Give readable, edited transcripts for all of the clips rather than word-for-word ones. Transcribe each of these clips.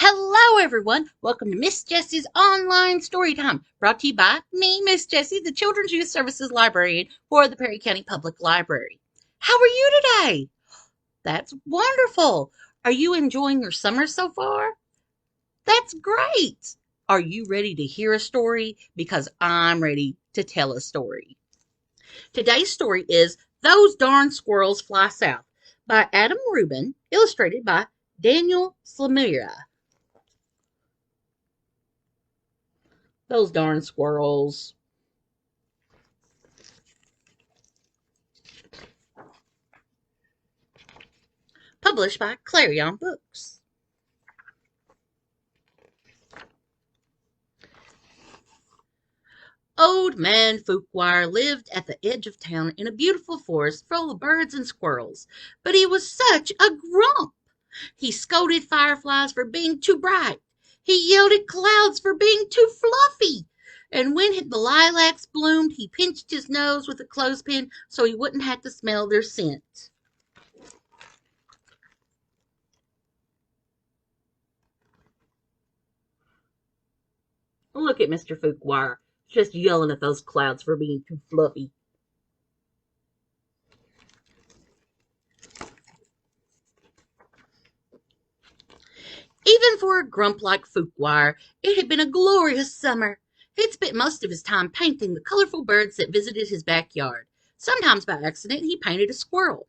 Hello, everyone. Welcome to Miss Jessie's online story time, brought to you by me, Miss Jessie, the Children's Youth Services Librarian for the Perry County Public Library. How are you today? That's wonderful. Are you enjoying your summer so far? That's great. Are you ready to hear a story? Because I'm ready to tell a story. Today's story is Those Darn Squirrels Fly South by Adam Rubin, illustrated by Daniel Slamira. Those darn squirrels. Published by Clarion Books. Old Man Fuquire lived at the edge of town in a beautiful forest full of birds and squirrels, but he was such a grump. He scolded fireflies for being too bright. He yelled at clouds for being too fluffy. And when the lilacs bloomed, he pinched his nose with a clothespin so he wouldn't have to smell their scent. Look at Mr. Fuquire, just yelling at those clouds for being too fluffy. Even for a grump like Fuquire, it had been a glorious summer. He'd spent most of his time painting the colorful birds that visited his backyard. Sometimes by accident he painted a squirrel.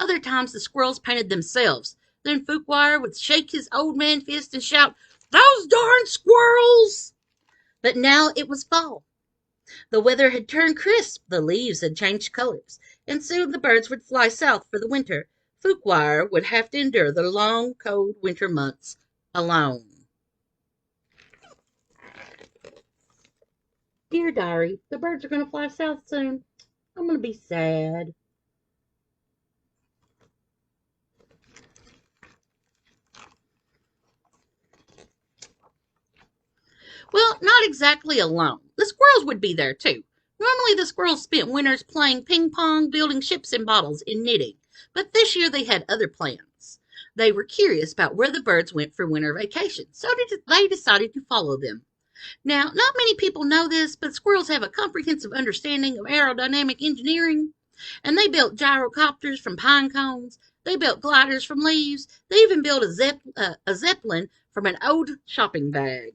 Other times the squirrels painted themselves. Then Fuquire would shake his old man fist and shout, "Those darn squirrels!" But now it was fall. The weather had turned crisp, the leaves had changed colors, and soon the birds would fly south for the winter. Fuquire would have to endure the long, cold winter months alone. Dear Diary, the birds are going to fly south soon. I'm going to be sad. Well, not exactly alone. The squirrels would be there too. Normally, the squirrels spent winters playing ping pong, building ships and bottles, and knitting. But this year they had other plans. They were curious about where the birds went for winter vacation, so they decided to follow them. Now, not many people know this, but squirrels have a comprehensive understanding of aerodynamic engineering, and they built gyrocopters from pine cones. They built gliders from leaves. They even built a zeppelin from an old shopping bag.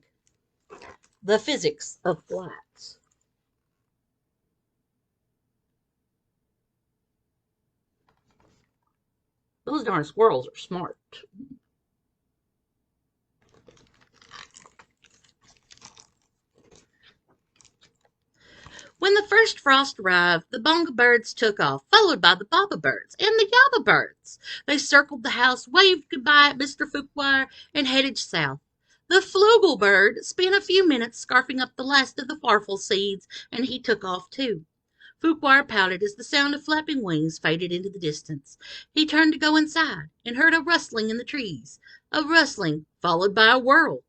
The physics of flight. Those darn squirrels are smart. When the first frost arrived, the bonga birds took off, followed by the baba birds and the yaba birds. They circled the house, waved goodbye at Mr. Fuquire, and headed south. The flugel bird spent a few minutes scarfing up the last of the farfel seeds, and he took off too. Fuquire pouted as the sound of flapping wings faded into the distance. He turned to go inside and heard a rustling in the trees, a rustling followed by a whirl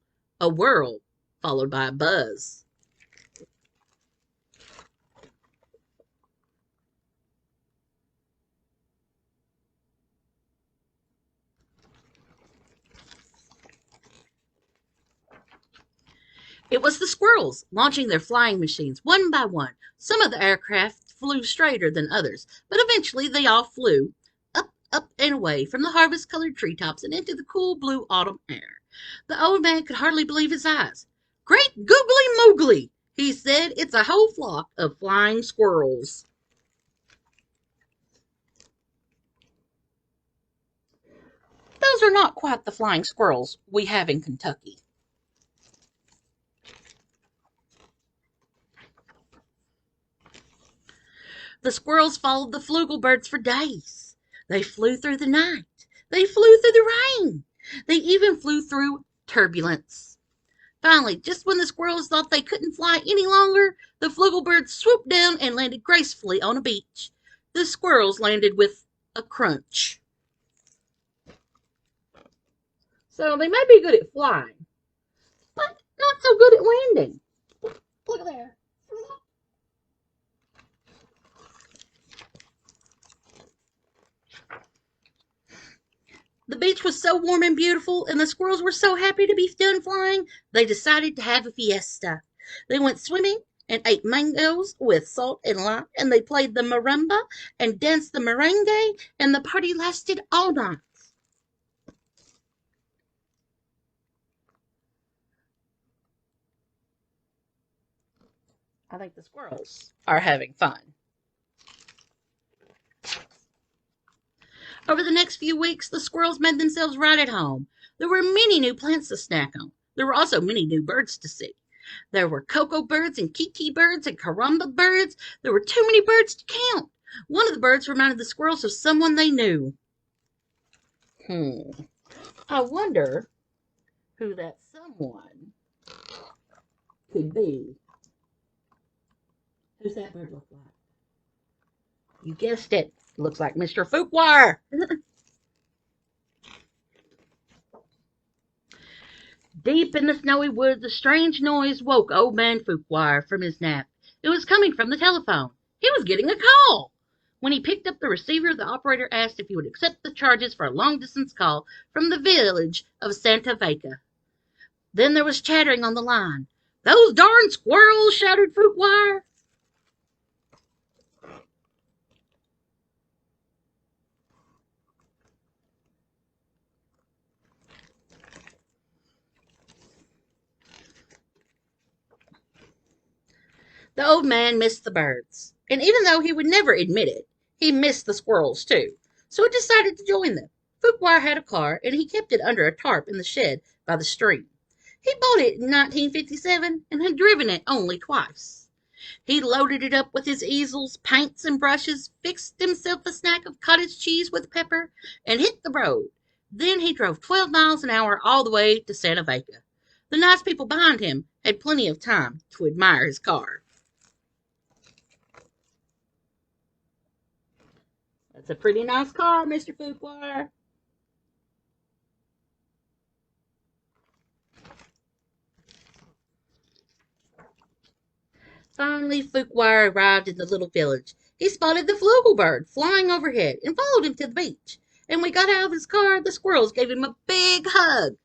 followed by a buzz. It was the squirrels, launching their flying machines one by one. Some of the aircraft flew straighter than others, but eventually they all flew up, up, and away from the harvest colored treetops and into the cool blue autumn air. The old man could hardly believe his eyes. "Great googly moogly!" he said. "It's a whole flock of flying squirrels." Those are not quite the flying squirrels we have in Kentucky. The squirrels followed the flugel birds for days. They flew through the night. They flew through the rain. They even flew through turbulence. Finally, just when the squirrels thought they couldn't fly any longer, the flugel birds swooped down and landed gracefully on a beach. The squirrels landed with a crunch. So they may be good at flying, but not so good at landing. Look there. The beach was so warm and beautiful, and the squirrels were so happy to be done flying, they decided to have a fiesta. They went swimming and ate mangoes with salt and lime, and they played the marimba and danced the merengue, and the party lasted all night. I think the squirrels are having fun. Over the next few weeks, the squirrels made themselves right at home. There were many new plants to snack on. There were also many new birds to see. There were cocoa birds and kiki birds and caramba birds. There were too many birds to count. One of the birds reminded the squirrels of someone they knew. I wonder who that someone could be. Who's that bird look like? You guessed it. Looks like Mr. Fuquire. Deep in the snowy woods, a strange noise woke old man Fuquire from his nap. It was coming from the telephone. He was getting a call. When he picked up the receiver, the operator asked if he would accept the charges for a long-distance call from the village of Santa Vaca. Then there was chattering on the line. "Those darn squirrels!" shouted Fuquire. The old man missed the birds, and even though he would never admit it, he missed the squirrels too, so he decided to join them. Fuquire had a car, and he kept it under a tarp in the shed by the stream. He bought it in 1957 and had driven it only twice. He loaded it up with his easels, paints, and brushes, fixed himself a snack of cottage cheese with pepper, and hit the road. Then he drove 12 miles an hour all the way to Santa Vega. The nice people behind him had plenty of time to admire his car. That's a pretty nice car, Mr. Fuquire. Finally, Fuquire arrived in the little village. He spotted the flugelbird flying overhead and followed him to the beach. And when he got out of his car, the squirrels gave him a big hug.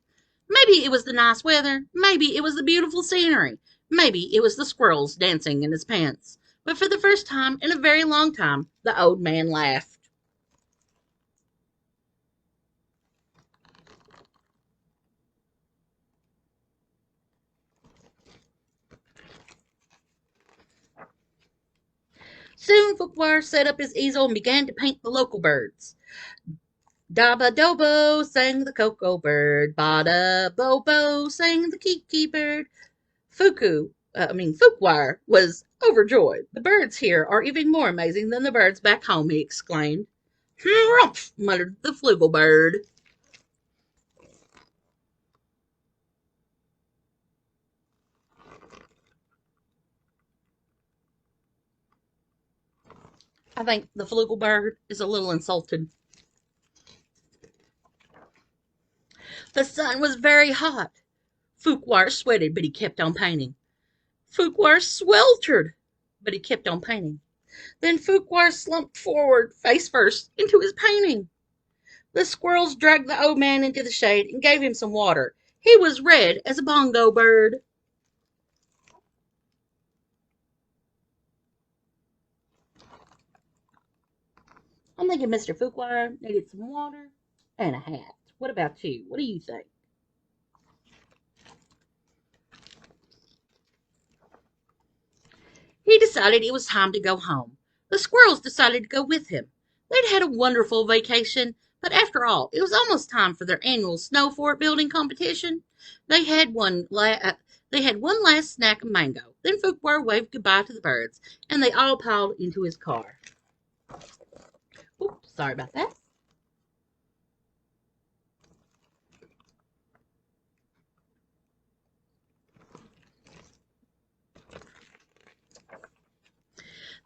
Maybe it was the nice weather. Maybe it was the beautiful scenery. Maybe it was the squirrels dancing in his pants. But for the first time in a very long time, the old man laughed. Soon Fuquire set up his easel and began to paint the local birds. Daba dobo sang the cocoa bird, bada bobo sang the kiki bird. Fuquire was overjoyed. "The birds here are even more amazing than the birds back home," he exclaimed. "Humph!" muttered the flugelbird. I think the flugelbird is a little insulted. The sun was very hot. Fuquire sweated, but he kept on painting. Fuquire sweltered, but he kept on painting. Then Fuquire slumped forward, face first, into his painting. The squirrels dragged the old man into the shade and gave him some water. He was red as a bongo bird. I'm thinking Mr. Fuquire needed some water and a hat. What about you? What do you think? He decided it was time to go home. The squirrels decided to go with him. They'd had a wonderful vacation, but after all, it was almost time for their annual snow fort building competition. They had one. They had one last snack of mango. Then Fuquire waved goodbye to the birds, and they all piled into his car. Oops, sorry about that.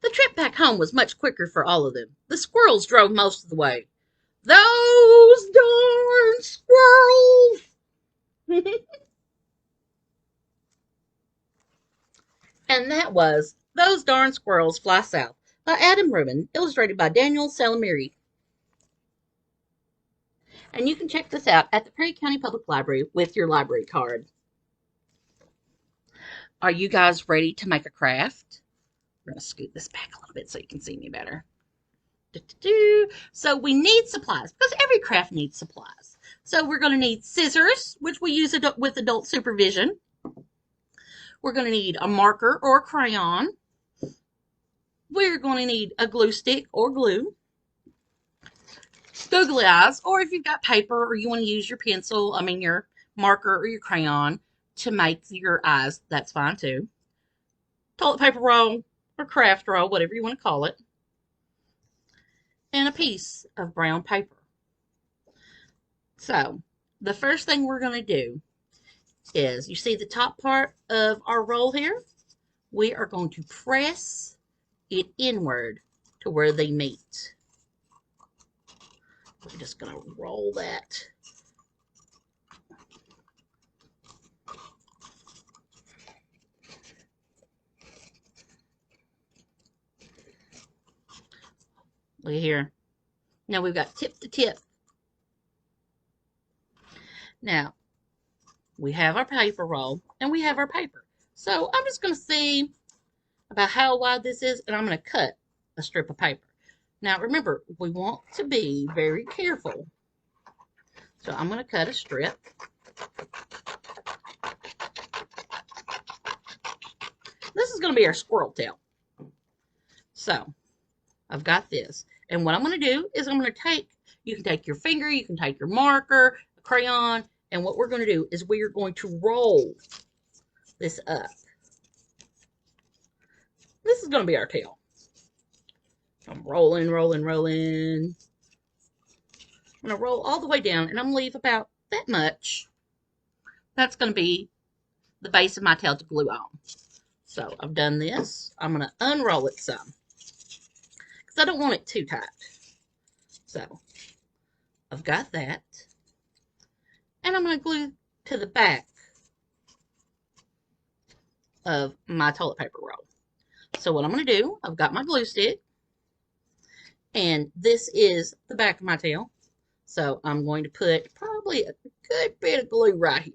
The trip back home was much quicker for all of them. The squirrels drove most of the way. "Those darn squirrels!" And that was "Those Darn Squirrels Fly South" by Adam Rubin, illustrated by Daniel Salamiri. And you can check this out at the Perry County Public Library with your library card. Are you guys ready to make a craft? We're going to scoot this back a little bit so you can see me better. So we need supplies because every craft needs supplies. So we're going to need scissors, which we use with adult supervision. We're going to need a marker or a crayon. We're going to need a glue stick or glue. Googly eyes, or if you've got paper or you want to use your pencil, your marker or your crayon to make your eyes, that's fine too. Toilet paper roll or craft roll, whatever you want to call it. And a piece of brown paper. So, the first thing we're going to do is, you see the top part of our roll here? We are going to press it inward to where they meet. We're just going to roll that. Look here. Now we've got tip to tip. Now, we have our paper roll and we have our paper. So I'm just going to see about how wide this is, and I'm going to cut a strip of paper. Now remember, we want to be very careful. So I'm going to cut a strip. This is going to be our squirrel tail. So I've got this. And what I'm going to do is I'm going to take, you can take your finger, you can take your marker, a crayon, and what we're going to do is we are going to roll this up. This is going to be our tail. I'm rolling, rolling, rolling. I'm going to roll all the way down, and I'm going to leave about that much. That's going to be the base of my tail to glue on. So I've done this. I'm going to unroll it some, because I don't want it too tight. So I've got that. And I'm going to glue to the back of my toilet paper roll. So what I'm going to do, I've got my glue stick. And this is the back of my tail. So I'm going to put probably a good bit of glue right here.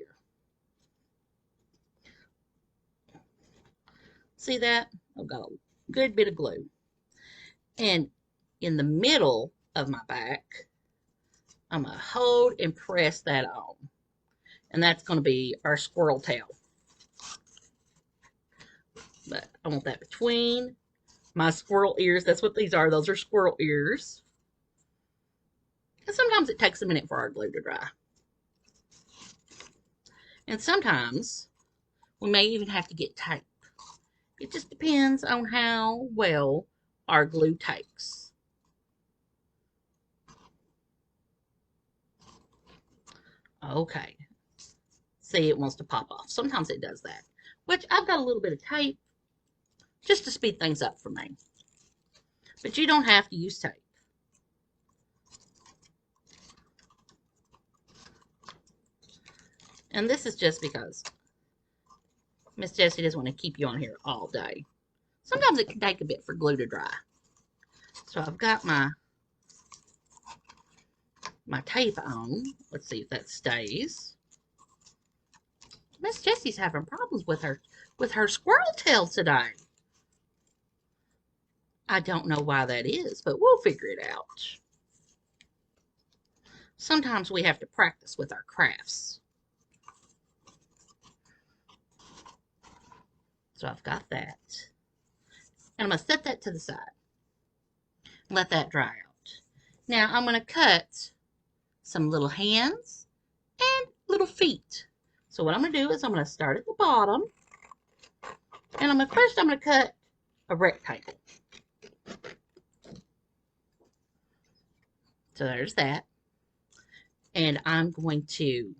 See that? I've got a good bit of glue. And in the middle of my back, I'm going to hold and press that on. And that's going to be our squirrel tail. But I want that between my squirrel ears. That's what these are. Those are squirrel ears. And sometimes it takes a minute for our glue to dry. And sometimes we may even have to get tape. It just depends on how well our glue takes. Okay. See, it wants to pop off. Sometimes it does that. Which I've got a little bit of tape just to speed things up for me. But you don't have to use tape. And this is just because Miss Jessie doesn't want to keep you on here all day. Sometimes it can take a bit for glue to dry. So I've got my tape on. Let's see if that stays. Miss Jessie's having problems with her squirrel tail today. I don't know why that is, but we'll figure it out. Sometimes we have to practice with our crafts. So I've got that. And I'm going to set that to the side. Let that dry out. Now I'm going to cut some little hands and little feet. So what I'm going to do is I'm going to start at the bottom. And first I'm going to cut a rectangle. So there's that. And I'm going to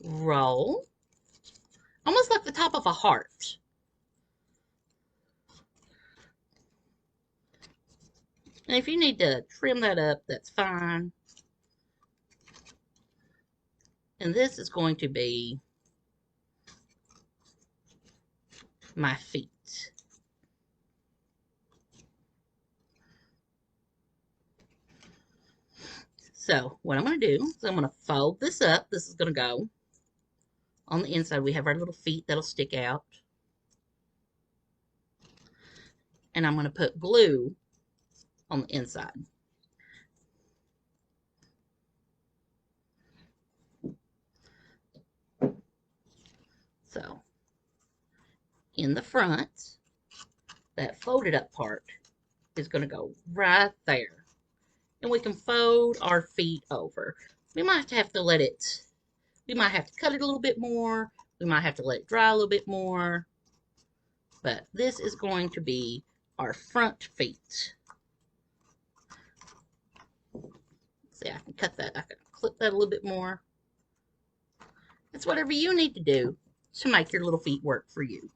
roll almost like the top of a heart. And if you need to trim that up, that's fine. And this is going to be my feet. So what I'm going to do is I'm going to fold this up. This is going to go on the inside. We have our little feet that'll stick out. And I'm going to put glue on the inside. So in the front, that folded up part is going to go right there. And we can fold our feet over. We might have to let it, we might have to cut it a little bit more. We might have to let it dry a little bit more. But this is going to be our front feet. See, I can cut that, I can clip that a little bit more. It's whatever you need to do to make your little feet work for you.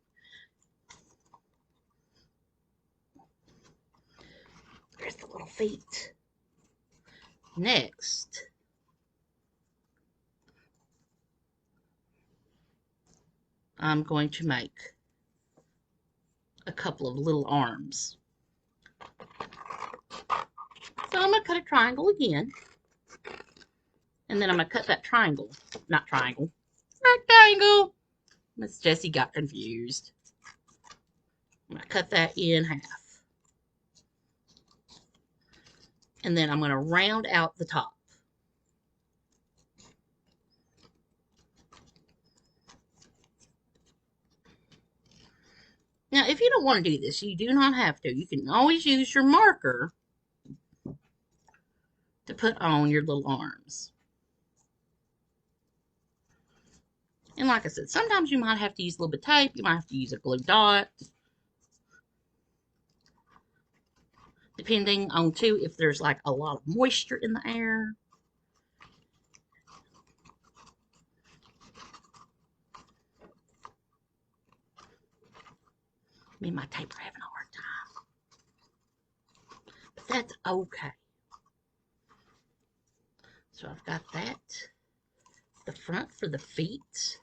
There's the little feet. Next, I'm going to make a couple of little arms. So I'm going to cut a triangle again. And then I'm going to cut that triangle. Not triangle. Rectangle. Miss Jessie got confused. I'm going to cut that in half. And then I'm going to round out the top. Now, if you don't want to do this, you do not have to. You can always use your marker to put on your little arms. And like I said, sometimes you might have to use a little bit of tape. You might have to use a glue dot. Depending on, too, if there's like a lot of moisture in the air. Me and my tape are having a hard time. But that's okay. So I've got that. The front for the feet.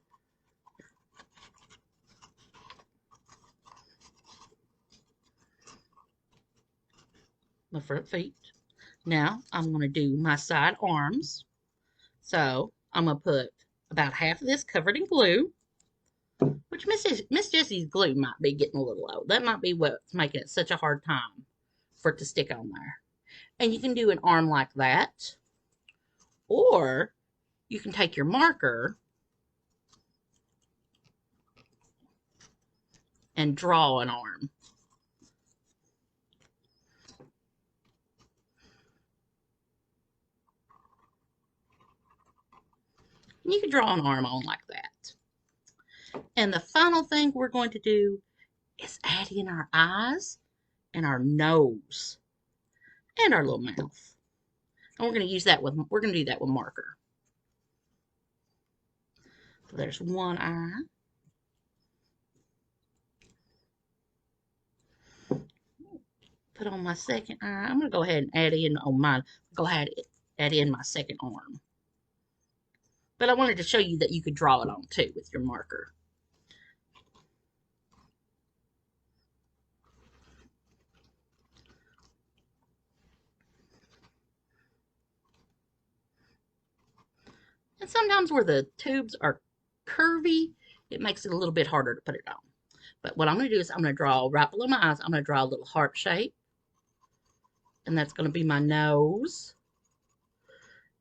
My front feet. Now I'm going to do my side arms. So I'm going to put about half of this covered in glue, which Miss Jessie's glue might be getting a little low. That might be what's making it such a hard time for it to stick on there. And you can do an arm like that, or you can take your marker and draw an arm. And you can draw an arm on like that. And the final thing we're going to do is add in our eyes and our nose and our little mouth. And we're going to use that with, we're going to do that with marker. So there's one eye. Put on my second eye. I'm going to go ahead and add in on mine. Go ahead and add in my second arm. But I wanted to show you that you could draw it on too with your marker. And sometimes where the tubes are curvy, it makes it a little bit harder to put it on. But what I'm going to do is I'm going to draw right below my eyes, I'm going to draw a little heart shape. And that's going to be my nose.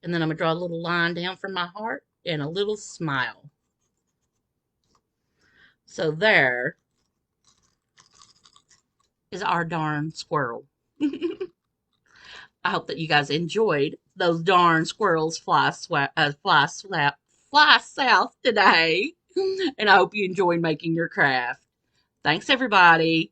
And then I'm going to draw a little line down from my heart and a little smile. So there is our darn squirrel. I hope that you guys enjoyed those darn squirrels fly south today. And I hope you enjoyed making your craft. Thanks, everybody.